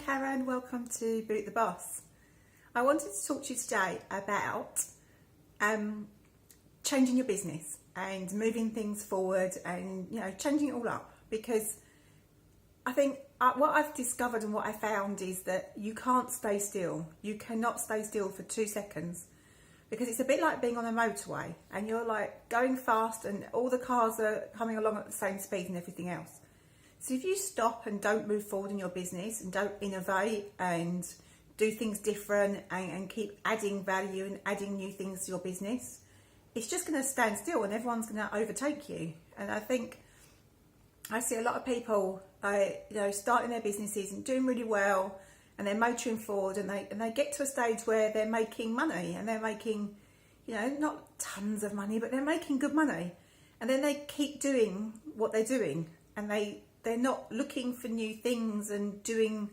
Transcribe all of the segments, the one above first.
Karen, welcome to Boot the Boss. I wanted to talk to you today about changing your business and moving things forward and changing it all up, because I think what I've discovered and what I found is that you can't stay still. You cannot stay still for 2 seconds, because it's a bit like being on a motorway and you're like going fast and all the cars are coming along at the same speed and everything else. So if you stop and don't move forward in your business and don't innovate and do things different and keep adding value and adding new things to your business, it's just going to stand still and everyone's going to overtake you. And I think I see a lot of people starting their businesses and doing really well, and they're motoring forward, and they get to a stage where they're making money, and they're making, not tons of money, but they're making good money. And then they keep doing what they're doing, and they're not looking for new things and doing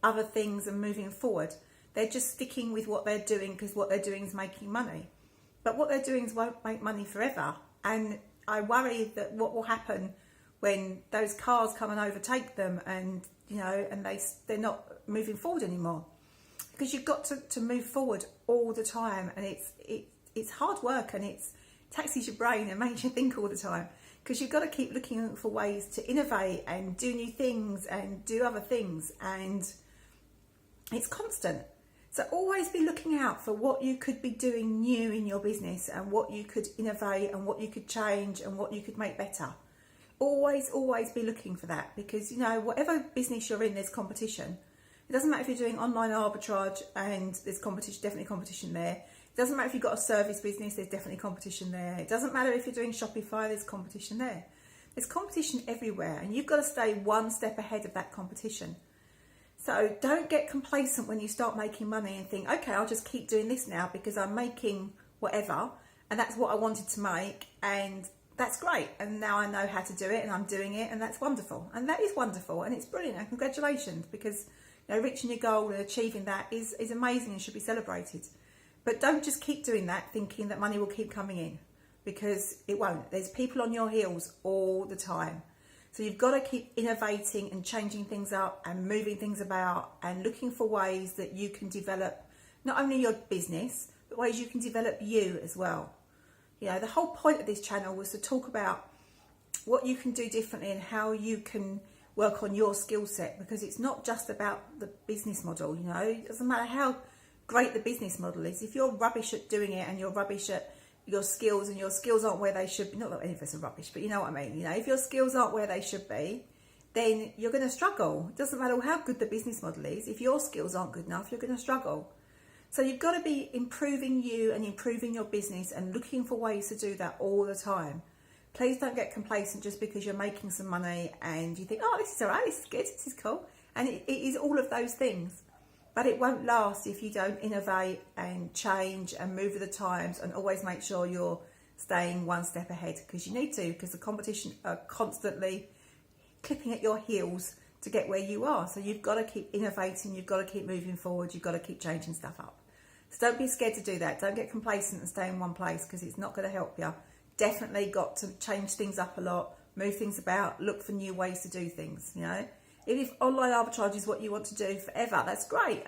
other things and moving forward. They're just sticking with what they're doing because what they're doing is making money. But what they're doing won't make money forever. And I worry that what will happen when those cars come and overtake them and they're not moving forward anymore, because you've got to move forward all the time, and it's hard work, and it taxes your brain and makes you think all the time, because you've got to keep looking for ways to innovate and do new things and do other things, and it's constant. So always be looking out for what you could be doing new in your business, and what you could innovate and what you could change and what you could make better. Always be looking for that, because whatever business you're in, there's competition. It doesn't matter if you're doing online arbitrage and there's competition, definitely competition there. It doesn't matter if you've got a service business, there's definitely competition there. It doesn't matter if you're doing Shopify, there's competition there. There's competition everywhere, and you've got to stay one step ahead of that competition. So don't get complacent when you start making money and think, okay, I'll just keep doing this now because I'm making whatever, and that's what I wanted to make, and that's great, and now I know how to do it and I'm doing it, and that's wonderful. And that is wonderful, and it's brilliant, and congratulations, because reaching your goal and achieving that is amazing and should be celebrated. But don't just keep doing that thinking that money will keep coming in, because it won't. There's people on your heels all the time. So you've got to keep innovating and changing things up and moving things about and looking for ways that you can develop not only your business, but ways you can develop you as well. The whole point of this channel was to talk about what you can do differently and how you can work on your skill set, because it's not just about the business model. It doesn't matter how great the business model is. If you're rubbish at doing it and you're rubbish at your skills, and your skills aren't where they should be, not that any of us are rubbish, but you know what I mean. If your skills aren't where they should be, then you're going to struggle. It doesn't matter how good the business model is. If your skills aren't good enough, you're going to struggle. So you've got to be improving you and improving your business and looking for ways to do that all the time. Please don't get complacent just because you're making some money and you think, oh, this is all right, this is good, this is cool. And it is all of those things. But it won't last if you don't innovate and change and move with the times, and always make sure you're staying one step ahead, because you need to, because the competition are constantly clipping at your heels to get where you are. So you've got to keep innovating, you've got to keep moving forward, you've got to keep changing stuff up. So don't be scared to do that. Don't get complacent and stay in one place, because it's not going to help you. Definitely got to change things up a lot, move things about, look for new ways to do things. If online arbitrage is what you want to do forever, that's great.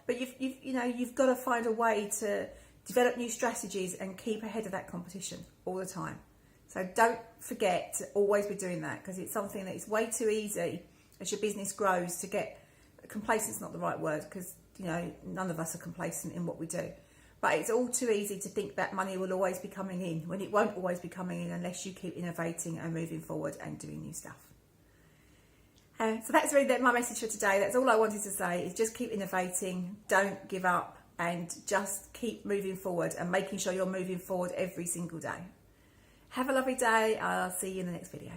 But you've got to find a way to develop new strategies and keep ahead of that competition all the time. So don't forget to always be doing that, because it's something that is way too easy as your business grows to get complacent. Is not the right word, because none of us are complacent in what we do. But it's all too easy to think that money will always be coming in, when it won't always be coming in unless you keep innovating and moving forward and doing new stuff. So that's really my message for today. That's all I wanted to say, is just keep innovating, don't give up, and just keep moving forward and making sure you're moving forward every single day. Have a lovely day. I'll see you in the next video.